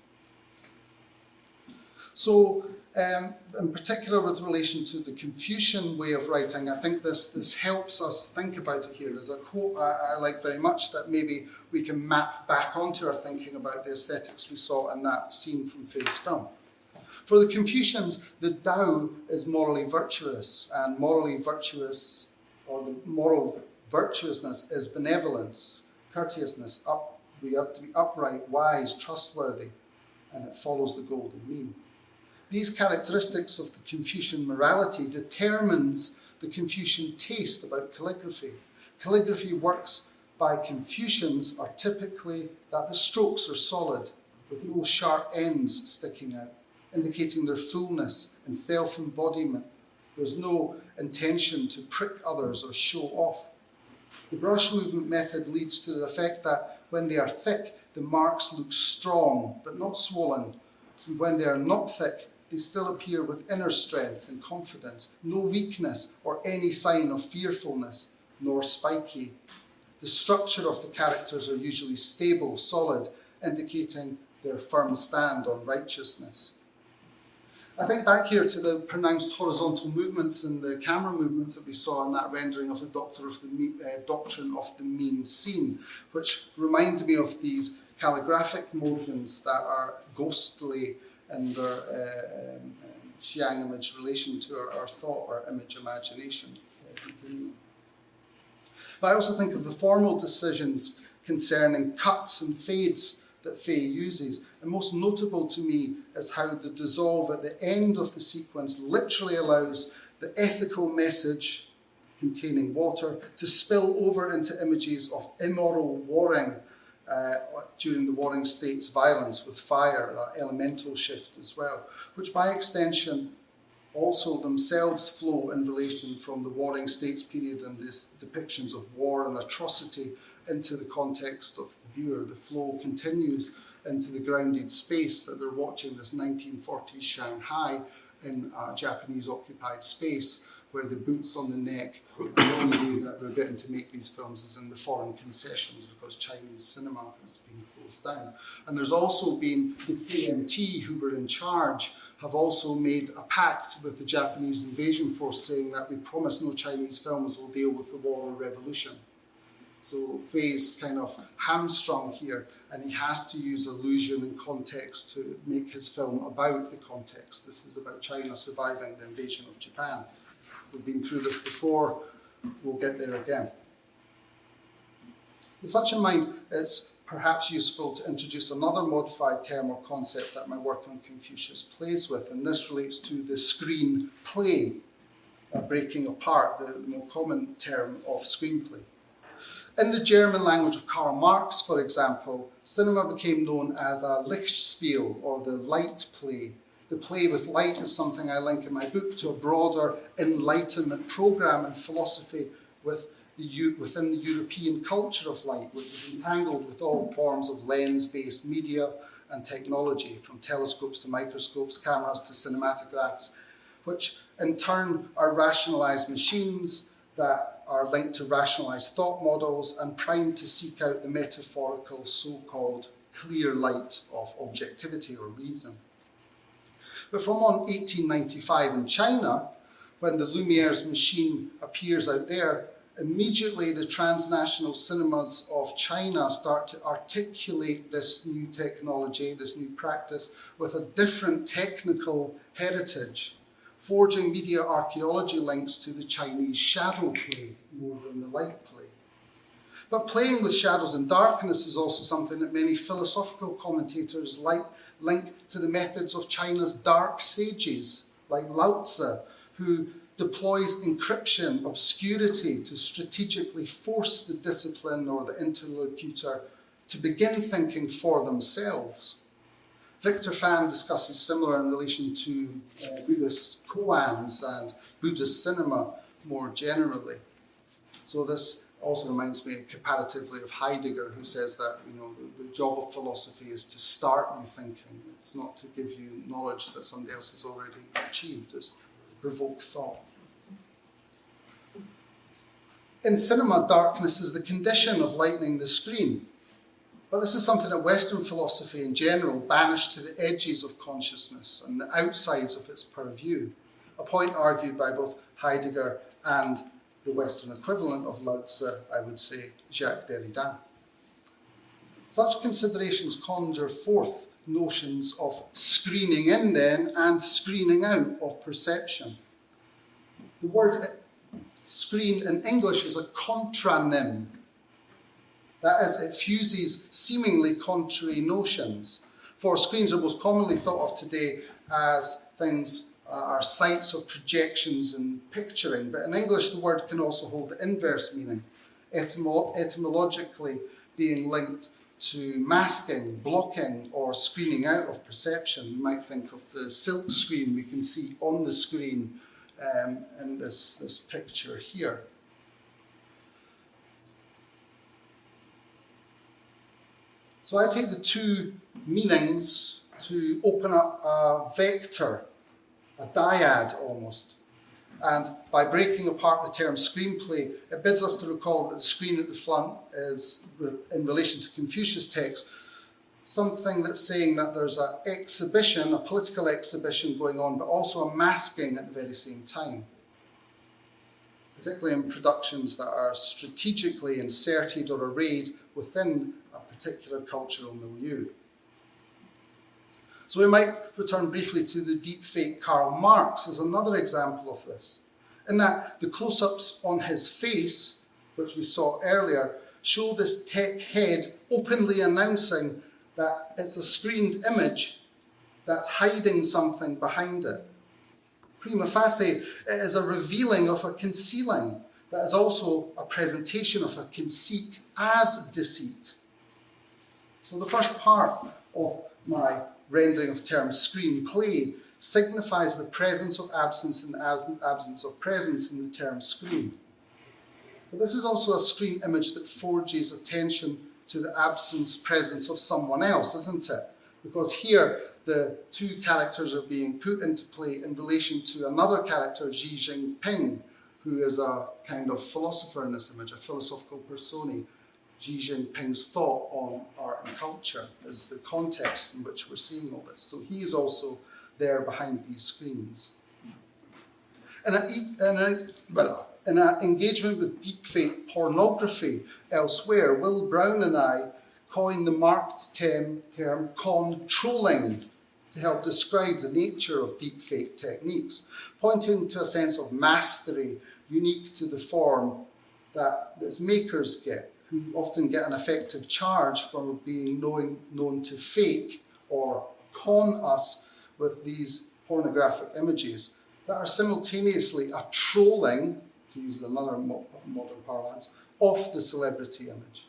So, in particular with relation to the Confucian way of writing, I think this helps us think about it here. There's a quote I like very much that maybe we can map back onto our thinking about the aesthetics we saw in that scene from Fei's film. For the Confucians, the Tao is morally virtuous, and morally virtuous, or the moral virtuousness, is benevolence, courteousness. We have to be upright, wise, trustworthy, and it follows the golden mean. These characteristics of the Confucian morality determines the Confucian taste about calligraphy. Calligraphy works by Confucians are typically that the strokes are solid, with no sharp ends sticking out, indicating their fullness and self-embodiment. There's no intention to prick others or show off. The brush movement method leads to the effect that when they are thick, the marks look strong but not swollen. And when they are not thick, they still appear with inner strength and confidence, no weakness or any sign of fearfulness, nor spiky. The structure of the characters are usually stable, solid, indicating their firm stand on righteousness. I think back here to the pronounced horizontal movements and the camera movements that we saw in that rendering of the doctrine of the mean scene, which remind me of these calligraphic motions that are ghostly in their Xiang image relation to our thought or image imagination. But I also think of the formal decisions concerning cuts and fades that Fei uses. And most notable to me is how the dissolve at the end of the sequence literally allows the ethical message containing water to spill over into images of immoral warring during the warring state's violence with fire, that elemental shift as well, which by extension also themselves flow in relation from the warring states period and these depictions of war and atrocity into the context of the viewer. The flow continues into the grounded space that they're watching, this 1940s Shanghai in a Japanese-occupied space, where the boots on the neck, the only way that they're getting to make these films is in the foreign concessions because Chinese cinema has been closed down. And there's also been the KMT, who were in charge, have also made a pact with the Japanese invasion force saying that we promise no Chinese films will deal with the war or revolution. So Fei's kind of hamstrung here, and he has to use allusion and context to make his film about the context. This is about China surviving the invasion of Japan. We've been through this before, we'll get there again. With such in mind, it's perhaps useful to introduce another modified term or concept that my work on Confucius plays with, and this relates to the screen play, breaking apart, the more common term of screenplay. In the German language of Karl Marx, for example, cinema became known as a Lichtspiel, or the light play. The play with light is something I link in my book to a broader Enlightenment program in philosophy within the European culture of light, which is entangled with all forms of lens-based media and technology, from telescopes to microscopes, cameras to cinematographs, which in turn are rationalized machines that are linked to rationalized thought models and primed to seek out the metaphorical so-called clear light of objectivity or reason. But from 1895 in China, when the Lumiere's machine appears out there, immediately the transnational cinemas of China start to articulate this new technology, this new practice, with a different technical heritage, forging media archaeology links to the Chinese shadow play more than the light play. But playing with shadows and darkness is also something that many philosophical commentators link to the methods of China's dark sages, like Lao Tzu, who deploys encryption, obscurity, to strategically force the discipline or the interlocutor to begin thinking for themselves. Victor Fan discusses similar in relation to Buddhist koans and Buddhist cinema more generally. So this also reminds me comparatively of Heidegger, who says that the job of philosophy is to start new thinking. It's not to give you knowledge that somebody else has already achieved. It's to provoke thought. In cinema, darkness is the condition of lightening the screen. But this is something that Western philosophy in general banished to the edges of consciousness and the outsides of its purview, a point argued by both Heidegger and the Western equivalent of Lao Tzu, I would say, Jacques Derrida. Such considerations conjure forth notions of screening in then and screening out of perception. The word screen in English is a contronym. That is, it fuses seemingly contrary notions. For screens are most commonly thought of today as things are sites or projections and picturing, but in English the word can also hold the inverse meaning, etymologically being linked to masking, blocking, or screening out of perception. You might think of the silk screen we can see on the screen in this picture here. So I take the two meanings to open up a vector, a dyad almost. And by breaking apart the term screenplay, it bids us to recall that the screen at the front is, in relation to Confucius' text, something that's saying that there's an exhibition, a political exhibition going on, but also a masking at the very same time. Particularly in productions that are strategically inserted or arrayed within a particular cultural milieu. So we might return briefly to the deepfake Karl Marx as another example of this, in that the close-ups on his face, which we saw earlier, show this tech head openly announcing that it's a screened image that's hiding something behind it. Prima facie, it is a revealing of a concealing that is also a presentation of a conceit as deceit. So the first part of my rendering of the term screenplay signifies the presence of absence and absence of presence in the term screen. But this is also a screen image that forges attention to the absence-presence of someone else, isn't it? Because here the two characters are being put into play in relation to another character, Xi Jinping, who is a kind of philosopher in this image, a philosophical persona. Xi Jinping's thought on art and culture is the context in which we're seeing all this. So he is also there behind these screens. In an engagement with deepfake pornography elsewhere, Will Brown and I coined the marked term controlling to help describe the nature of deepfake techniques, pointing to a sense of mastery unique to the form that its makers get, who often get an effective charge for being known to fake or con us with these pornographic images that are simultaneously a trolling, to use another modern parlance, of the celebrity image.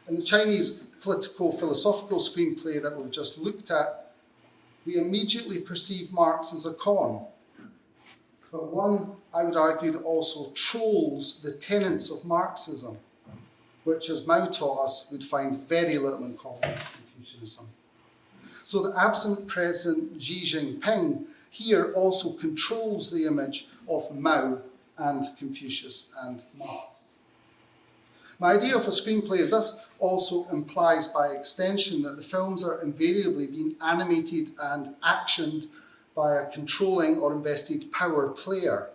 In the Chinese politico-philosophical screenplay that we've just looked at, we immediately perceive Marx as a con, but one, I would argue, that also trolls the tenets of Marxism, which, as Mao taught us, would find very little in common with Confucianism. So the absent-present Xi Jinping here also controls the image of Mao and Confucius and Marx. My idea of a screenplay is thus also implies by extension that the films are invariably being animated and actioned by a controlling or invested power player.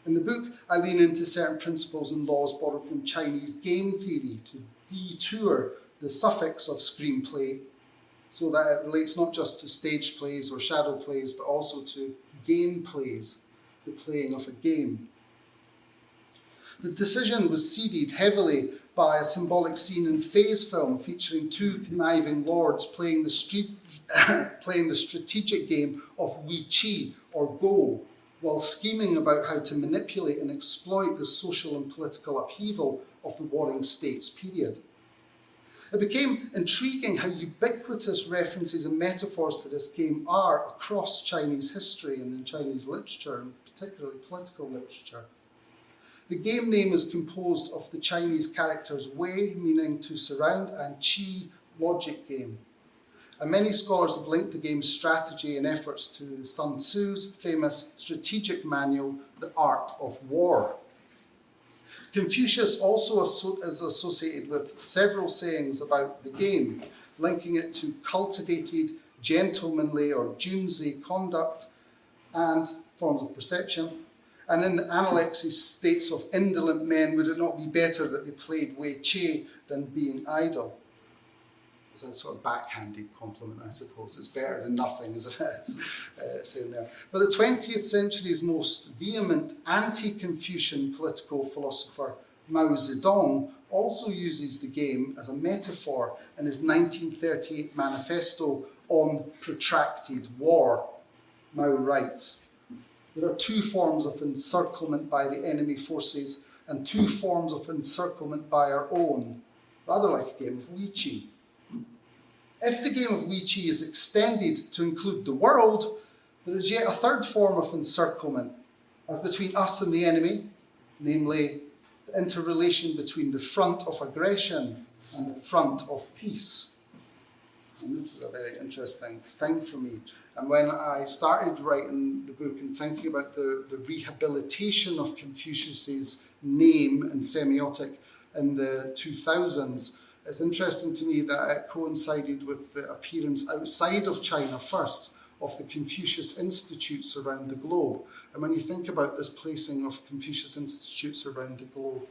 In the book, I lean into certain principles and laws borrowed from Chinese game theory to detour the suffix of screenplay so that it relates not just to stage plays or shadow plays, but also to game plays, the playing of a game. The decision was seeded heavily by a symbolic scene in Fei's film featuring two conniving lords playing the strategic game of Wei Qi, or Go, while scheming about how to manipulate and exploit the social and political upheaval of the Warring States period. It became intriguing how ubiquitous references and metaphors to this game are across Chinese history and in Chinese literature, and particularly political literature. The game name is composed of the Chinese characters Wei, meaning to surround, and Qi, logic game. And many scholars have linked the game's strategy and efforts to Sun Tzu's famous strategic manual, The Art of War. Confucius also is associated with several sayings about the game, linking it to cultivated, gentlemanly or junzi conduct and forms of perception. And in the Analects, he states of indolent men, would it not be better that they played Wei Qi than being idle? It's a sort of backhanded compliment, I suppose. It's better than nothing, as it is saying there. But the 20th century's most vehement anti-Confucian political philosopher, Mao Zedong, also uses the game as a metaphor in his 1938 manifesto on protracted war. Mao writes, there are two forms of encirclement by the enemy forces and two forms of encirclement by our own, rather like a game of Wei Qi. If the game of Wei Qi is extended to include the world, there is yet a third form of encirclement, as between us and the enemy, namely the interrelation between the front of aggression and the front of peace. And this is a very interesting thing for me. And when I started writing the book and thinking about the rehabilitation of Confucius's name and semiotic in the 2000s, it's interesting to me that it coincided with the appearance outside of China first of the Confucius Institutes around the globe. And when you think about this placing of Confucius Institutes around the globe,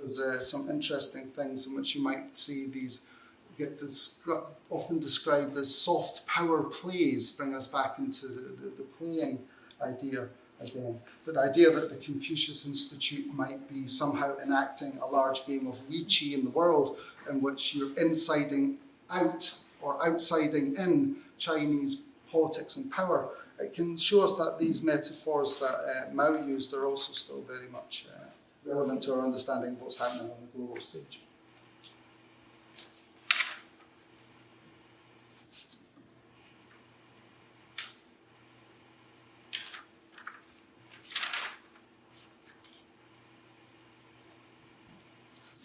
there's some interesting things in which you might see these get often described as soft power plays, bring us back into the playing idea again. But the idea that the Confucius Institute might be somehow enacting a large game of Wei Qi in the world in which you're insiding out or outsiding in Chinese politics and power, it can show us that these metaphors that Mao used are also still very much relevant to our understanding of what's happening on the global stage.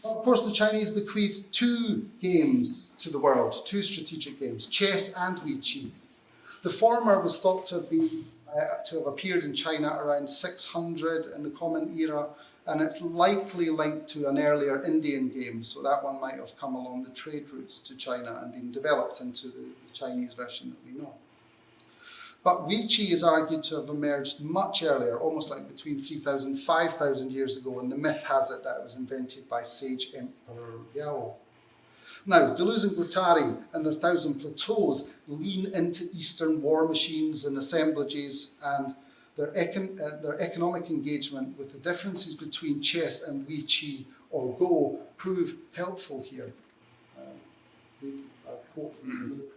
Of course, the Chinese bequeathed two games to the world, two strategic games, chess and Wei Qi. The former was thought to have appeared in China around 600 in the Common Era, and it's likely linked to an earlier Indian game, so that one might have come along the trade routes to China and been developed into the Chinese version that we know. But Wei Qi is argued to have emerged much earlier, almost like between 3,000 and 5,000 years ago, and the myth has it that it was invented by sage Emperor Yao. Now, Deleuze and Guattari and their Thousand Plateaus lean into Eastern war machines and assemblages, and their economic engagement with the differences between chess and Wei Qi or Go prove helpful here. Read a quote from the book.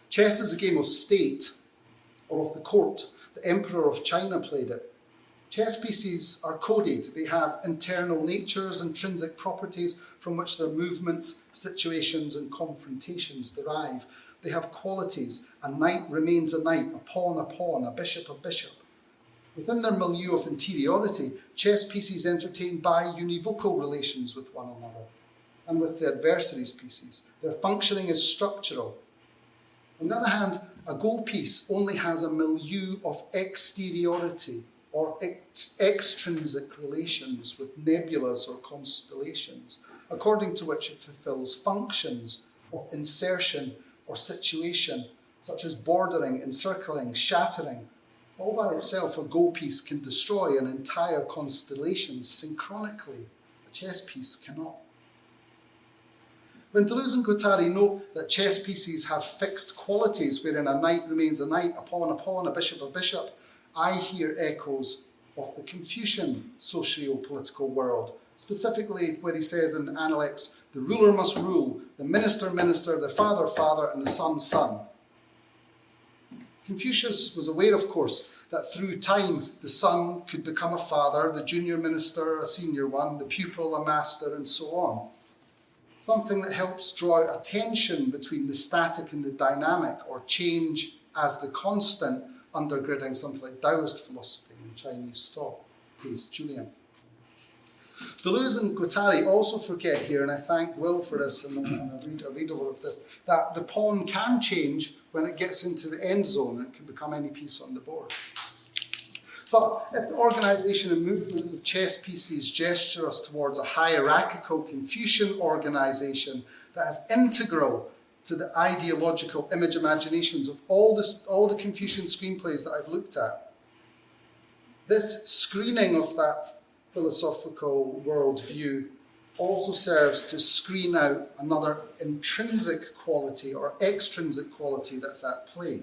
Chess is a game of state, or of the court. The Emperor of China played it. Chess pieces are coded. They have internal natures, intrinsic properties from which their movements, situations, and confrontations derive. They have qualities. A knight remains a knight, a pawn, a bishop, a bishop. Within their milieu of interiority, chess pieces entertain bi-univocal relations with one another and with the adversaries' pieces. Their functioning is structural. On the other hand, a Go piece only has a milieu of exteriority or extrinsic relations with nebulas or constellations, according to which it fulfills functions of insertion or situation, such as bordering, encircling, shattering. All by itself, a Go piece can destroy an entire constellation synchronically. A chess piece cannot. When Deleuze and Guattari note that chess pieces have fixed qualities wherein a knight remains a knight, a pawn, a bishop, I hear echoes of the Confucian socio-political world, specifically where he says in the Analects, the ruler must rule, the minister, the father, and the son. Confucius was aware, of course, that through time the son could become a father, the junior minister a senior one, the pupil a master, and so on. Something that helps draw a tension between the static and the dynamic, or change as the constant, undergirding something like Taoist philosophy and Chinese thought, praised Julian. Deleuze and Guattari also forget here, and I thank Will for this, and a read over of this, that the pawn can change when it gets into the end zone, it can become any piece on the board. But if the organisation and movements of chess pieces gesture us towards a hierarchical Confucian organisation that is integral to the ideological image imaginations of all the Confucian screenplays that I've looked at, this screening of that philosophical worldview also serves to screen out another intrinsic quality or extrinsic quality that's at play.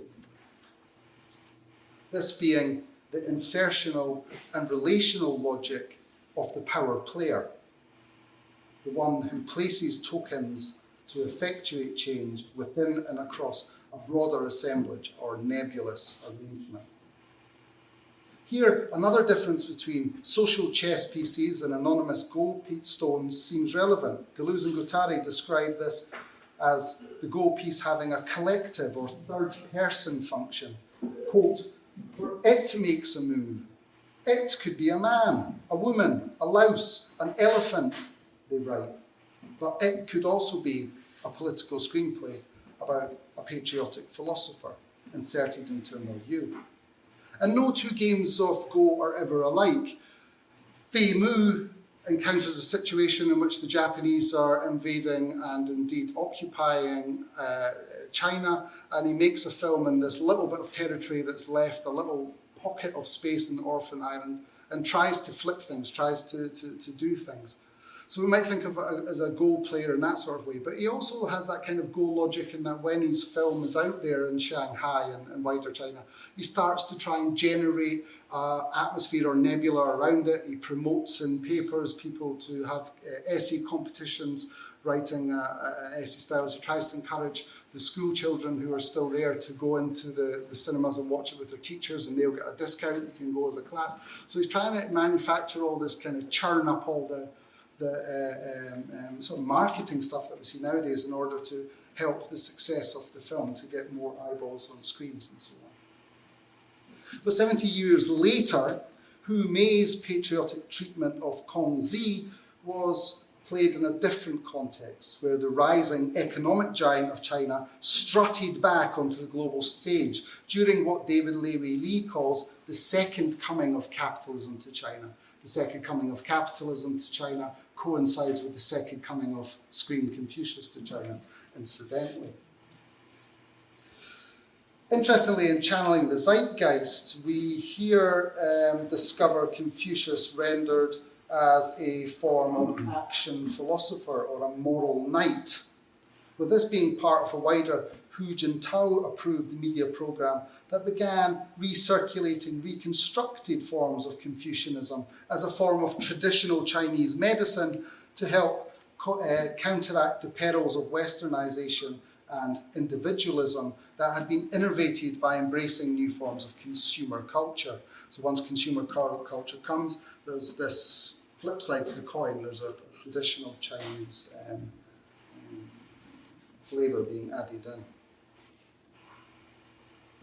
This being the insertional and relational logic of the power player, the one who places tokens to effectuate change within and across a broader assemblage or nebulous arrangement. Here, another difference between social chess pieces and anonymous Go stones seems relevant. Deleuze and Guattari describe this as the Go piece having a collective or third-person function. Quote, "For it makes a move. It could be a man, a woman, a louse, an elephant," they write. But it could also be a political screenplay about a patriotic philosopher inserted into a milieu. And no two games of Go are ever alike. Fei Mu encounters a situation in which the Japanese are invading and indeed occupying China, and he makes a film in this little bit of territory that's left, a little pocket of space in the orphan island, and tries to flip things, tries to do things. So we might think of it as a Go player in that sort of way, but he also has that kind of Go logic in that when his film is out there in Shanghai and wider China, he starts to try and generate atmosphere or nebula around it. He promotes in papers people to have essay competitions, writing essay styles. He tries to encourage the school children who are still there to go into the cinemas and watch it with their teachers, and they'll get a discount. You can go as a class. So he's trying to manufacture all this kind of churn up all the sort of marketing stuff that we see nowadays in order to help the success of the film, to get more eyeballs on screens and so on. But 70 years later, Hu Mei's patriotic treatment of Kǒngzǐ was played in a different context, where the rising economic giant of China strutted back onto the global stage during what David Lei-Wei calls the second coming of capitalism to China. The second coming of capitalism to China coincides with the second coming of Screen Confucius to China, incidentally. Interestingly, in channeling the zeitgeist, we here discover Confucius rendered as a form of action philosopher or a moral knight, with this being part of a wider Hu Jintao approved media program that began recirculating reconstructed forms of Confucianism as a form of traditional Chinese medicine to help counteract the perils of westernization and individualism that had been innovated by embracing new forms of consumer culture. So once consumer culture comes, there's this flip side to the coin. There's a traditional Chinese flavour being added in.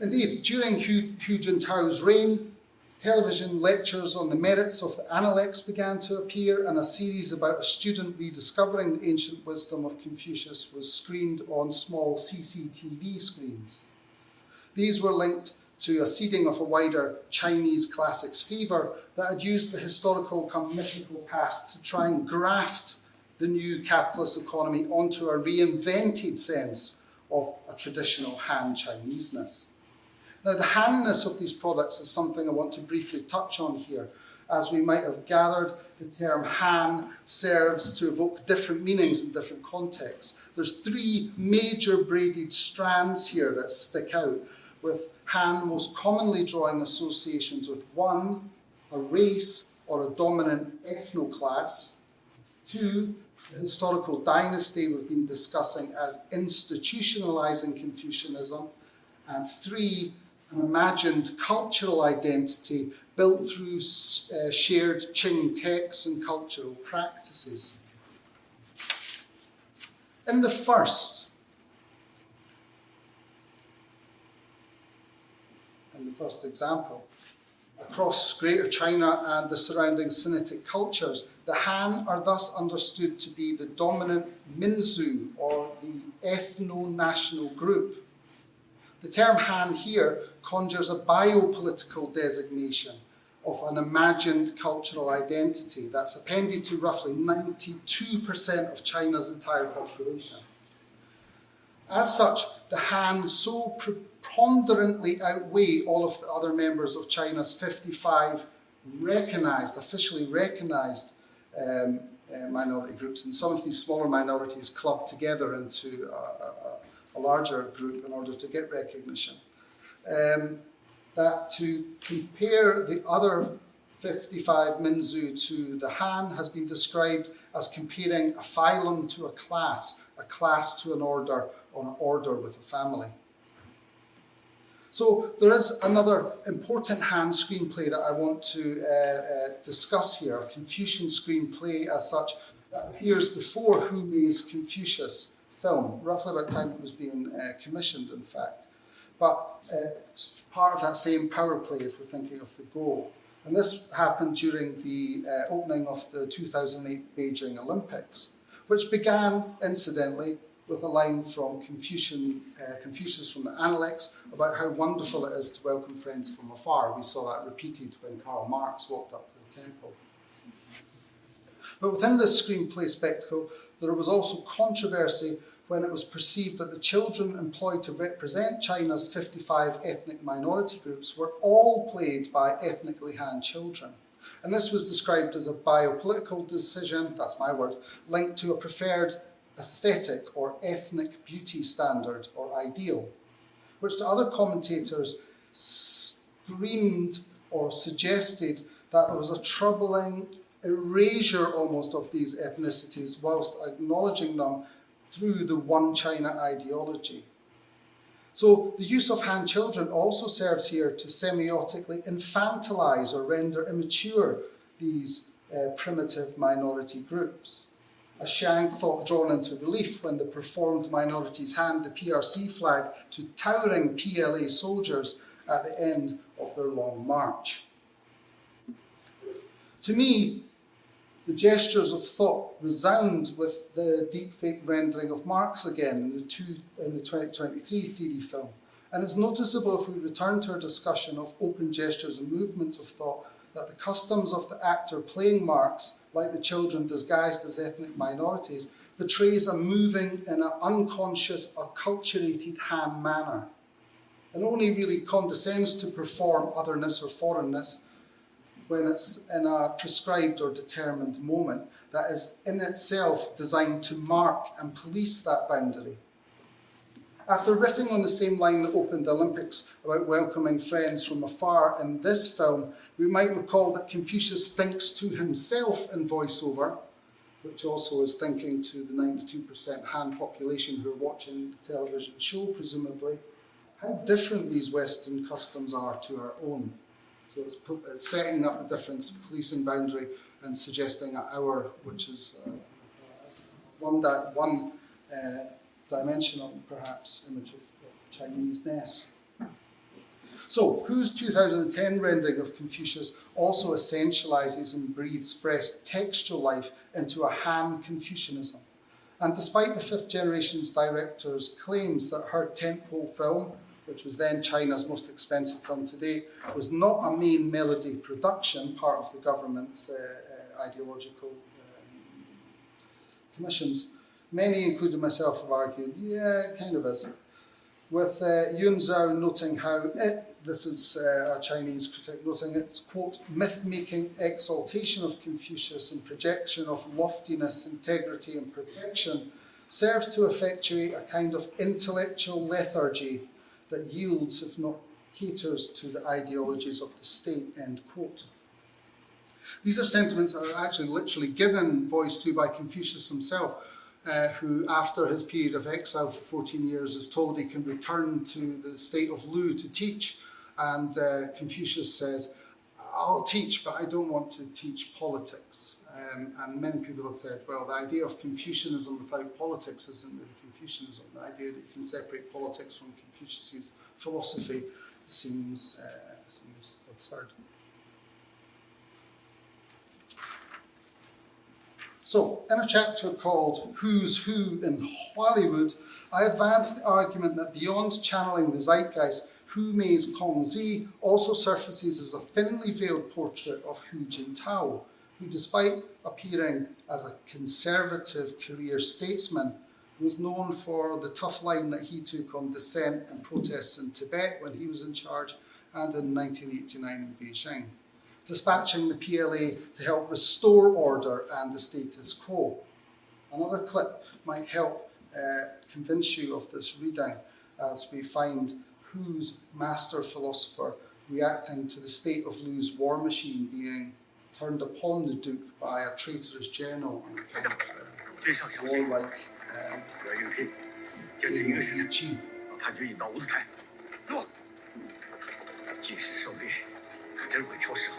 Indeed, during Hu Jintao's reign, television lectures on the merits of the Analects began to appear, and a series about a student rediscovering the ancient wisdom of Confucius was screened on small CCTV screens. These were linked to a seeding of a wider Chinese classics fever that had used the historical come mythical past to try and graft the new capitalist economy onto a reinvented sense of a traditional Han Chineseness. Now, the Han-ness of these products is something I want to briefly touch on here. As we might have gathered, the term Han serves to evoke different meanings in different contexts. There's three major braided strands here that stick out, with Han most commonly drawing associations with 1, a race or a dominant ethnoclass, 2, the historical dynasty we've been discussing as institutionalizing Confucianism, and 3, an imagined cultural identity built through shared Qing texts and cultural practices. In the first example, across Greater China and the surrounding Sinitic cultures, the Han are thus understood to be the dominant Minzu, or the ethno-national group. The term Han here conjures a biopolitical designation of an imagined cultural identity that's appended to roughly 92% of China's entire population. As such, the Han so preponderantly outweigh all of the other members of China's 55 officially recognized minority groups, and some of these smaller minorities clubbed together into a larger group in order to get recognition. That to compare the other 55 Minzu to the Han has been described as comparing a phylum to a class to an order, or an order with a family. So there is another important Han screenplay that I want to discuss here, a Confucian screenplay as such, that appears before Hu Mei's Confucius film, roughly about the time it was being commissioned, in fact. But it's part of that same power play if we're thinking of the goal. And this happened during the opening of the 2008 Beijing Olympics, which began, incidentally, with a line from Confucius from the Analects about how wonderful it is to welcome friends from afar. We saw that repeated when Karl Marx walked up to the temple. But within this screenplay spectacle, there was also controversy when it was perceived that the children employed to represent China's 55 ethnic minority groups were all played by ethnically Han children. And this was described as a biopolitical decision, that's my word, linked to a preferred aesthetic or ethnic beauty standard or ideal, which to other commentators screamed or suggested that there was a troubling erasure almost of these ethnicities whilst acknowledging them through the one China ideology. So the use of Han children also serves here to semiotically infantilize or render immature these primitive minority groups. A Xiang thought drawn into relief when the performed minorities hand the PRC flag to towering PLA soldiers at the end of their long march. To me, the gestures of thought resound with the deepfake rendering of Marx again in the 2023 theory film. And it's noticeable if we return to our discussion of open gestures and movements of thought that the customs of the actor playing Marx, like the children disguised as ethnic minorities, betrays a moving in an unconscious, acculturated Han manner, and only really condescends to perform otherness or foreignness when it's in a prescribed or determined moment that is in itself designed to mark and police that boundary. After riffing on the same line that opened the Olympics about welcoming friends from afar in this film, we might recall that Confucius thinks to himself in voiceover, which also is thinking to the 92% Han population who are watching the television show, presumably, how different these Western customs are to our own. So it's setting up the difference, policing boundary, and suggesting an hour, which is one dimensional, perhaps, image of Chinese-ness. So, Hu's 2010 rendering of Confucius also essentializes and breathes fresh textual life into a Han Confucianism. And despite the fifth generation's director's claims that her tentpole film, which was then China's most expensive film to date, was not a main melody production, part of the government's ideological commissions, many, including myself, have argued, yeah, it kind of is. With Yun Zhao noting how this is a Chinese critic, noting its, quote, myth-making exaltation of Confucius and projection of loftiness, integrity and perfection serves to effectuate a kind of intellectual lethargy that yields, if not caters to the ideologies of the state, end quote. These are sentiments that are actually literally given voice to by Confucius himself, who, after his period of exile for 14 years, is told he can return to the state of Lu to teach. And Confucius says, I'll teach, but I don't want to teach politics. And many people have said, well, the idea of Confucianism without politics isn't really Confucianism. The idea that you can separate politics from Confucius's philosophy seems absurd. So, in a chapter called Who's Who in Huallywood, I advanced the argument that beyond channeling the zeitgeist, Hu Mei's Kǒngzǐ also surfaces as a thinly veiled portrait of Hu Jintao, who, despite appearing as a conservative career statesman, was known for the tough line that he took on dissent and protests in Tibet when he was in charge and in 1989 in Beijing, dispatching the PLA to help restore order and the status quo. Another clip might help convince you of this reading as we find Hu's master philosopher reacting to the state of Lu's war machine being turned upon the Duke by a traitorous general and a kind of warlike chief. 叛军引到五子台，落。即使狩猎，可真会挑时候。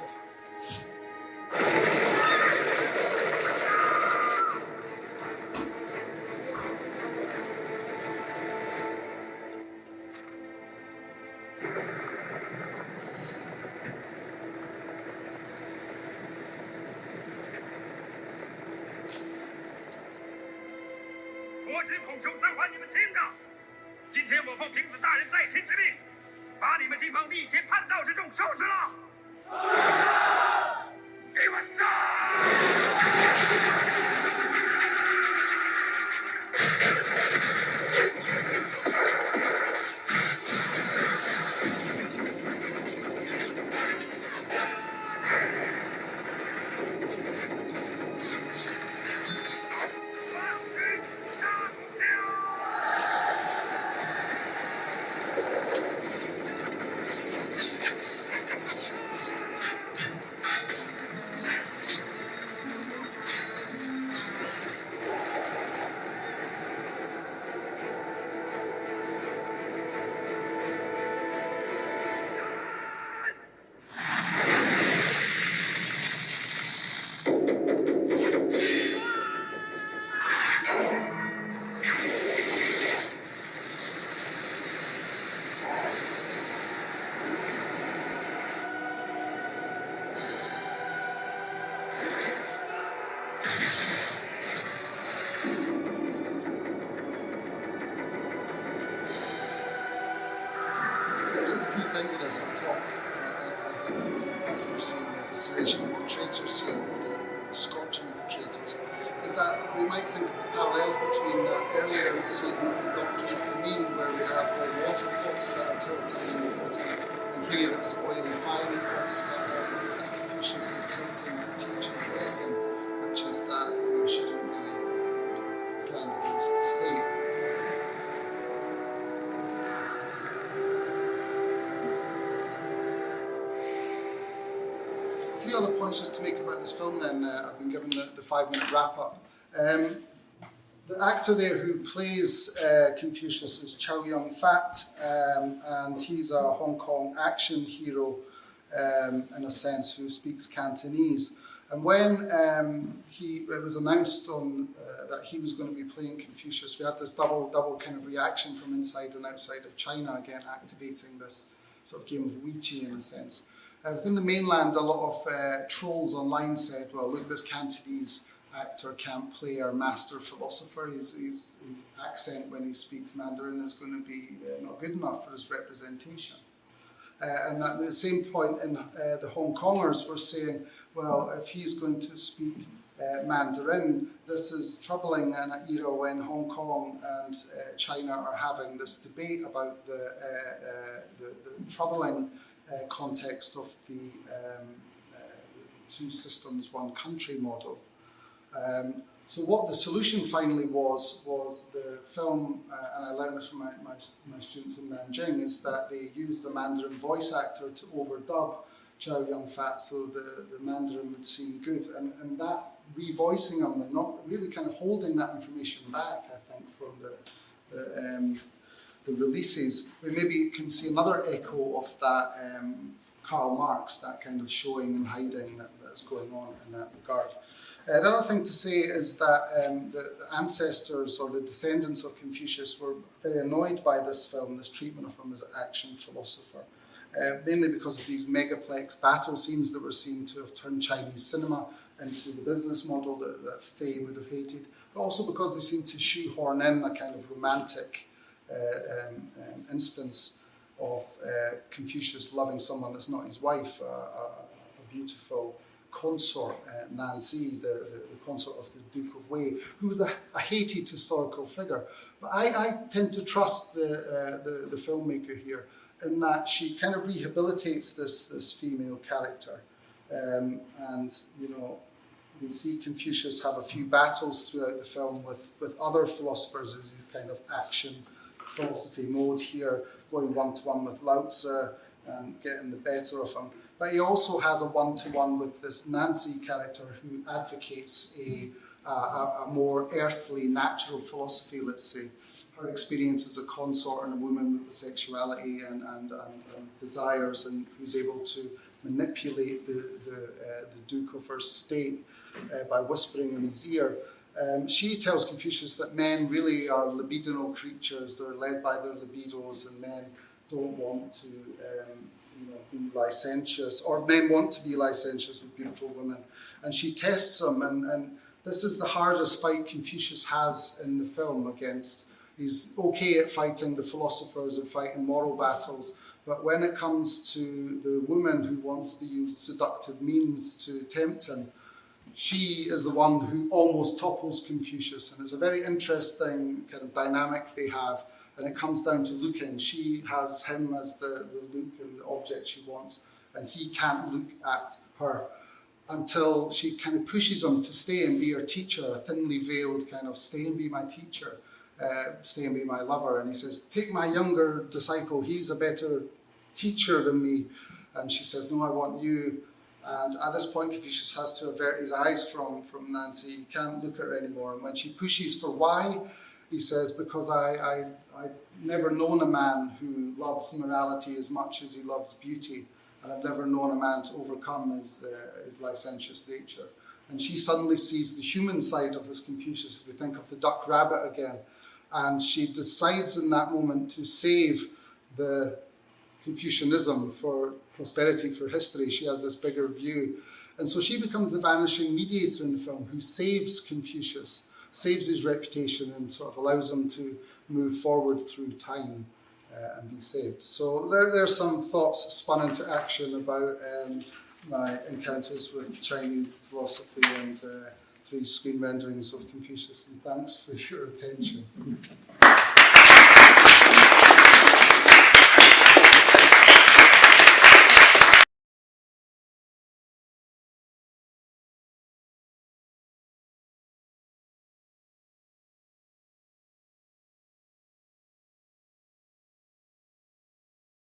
我只孔求三还你们听着。今天我奉平子大人在天之命，把你们金方立天叛道之众收拾了。给我上！ Things in this talk, as we're seeing the evisceration of the traitors here, the scorching of the traitors, is that we might think of the parallels between that earlier scene of the doctrine of the mean, where we have the water pots that are tilting and floating, and here it's oily fiery pots that Confucius is tilting to teach his lesson, which is that you shouldn't really stand against the state. A few other points just to make about this film then. I've been given the 5-minute wrap-up. The actor there who plays Confucius is Chow Yun-fat, and he's a Hong Kong action hero, in a sense, who speaks Cantonese. And when it was announced that he was going to be playing Confucius, we had this double kind of reaction from inside and outside of China, again activating this sort of game of Ouija in a sense. Within the mainland, a lot of trolls online said, well, look, this Cantonese actor can't play our master philosopher. His accent when he speaks Mandarin is going to be not good enough for his representation. And at the same point, in the Hong Kongers were saying, well, if he's going to speak Mandarin, this is troubling in an era when Hong Kong and China are having this debate about the troubling context of the two systems, one country model. So what the solution finally was the film, and I learned this from my students in Nanjing, is that they used the Mandarin voice actor to overdub Chow Yun-fat so the Mandarin would seem good. And that revoicing him and not really kind of holding that information back, I think, from the releases, we maybe can see another echo of that Karl Marx, that kind of showing and hiding that's going on in that regard. The other thing to say is that the ancestors or the descendants of Confucius were very annoyed by this film, this treatment of him as an action philosopher, mainly because of these megaplex battle scenes that were seen to have turned Chinese cinema into the business model that Fei would have hated, but also because they seem to shoehorn in a kind of romantic instance of Confucius loving someone that's not his wife, a beautiful consort, Nancy, the consort of the Duke of Wei, who was a hated historical figure. But I tend to trust the filmmaker here in that she kind of rehabilitates this female character. And, you know, we see Confucius have a few battles throughout the film with other philosophers as his kind of action philosophy mode here, going one-to-one with Lao Tzu and getting the better of him. But he also has a one-to-one with this Nancy character who advocates a more earthly, natural philosophy, let's say. Her experience as a consort and a woman with a sexuality and desires, and who's able to manipulate the Duke of her state by whispering in his ear. She tells Confucius that men really are libidinal creatures. They're led by their libidos, and men don't want to be licentious, or men want to be licentious with beautiful women. And she tests him, and this is the hardest fight Confucius has in the film against. He's okay at fighting the philosophers and fighting moral battles, but when it comes to the woman who wants to use seductive means to tempt him, she is the one who almost topples Confucius. And it's a very interesting kind of dynamic they have, and it comes down to looking. She has him as the look and the object she wants, and he can't look at her until she kind of pushes him to stay and be her teacher, a thinly veiled kind of stay and be my teacher, stay and be my lover. And he says, take my younger disciple, he's a better teacher than me. And she says, no, I want you. And at this point, Confucius has to avert his eyes from Nancy. He can't look at her anymore. And when she pushes for why, he says, because I've never known a man who loves morality as much as he loves beauty. And I've never known a man to overcome his licentious nature. And she suddenly sees the human side of this Confucius, if we think of the duck rabbit again. And she decides in that moment to save the Confucianism for prosperity, for history. She has this bigger view. And so she becomes the vanishing mediator in the film who saves Confucius, saves his reputation, and sort of allows him to move forward through time and be saved. So there are some thoughts spun into action about my encounters with Chinese philosophy and 3 screen renderings of Confucius. And thanks for your attention.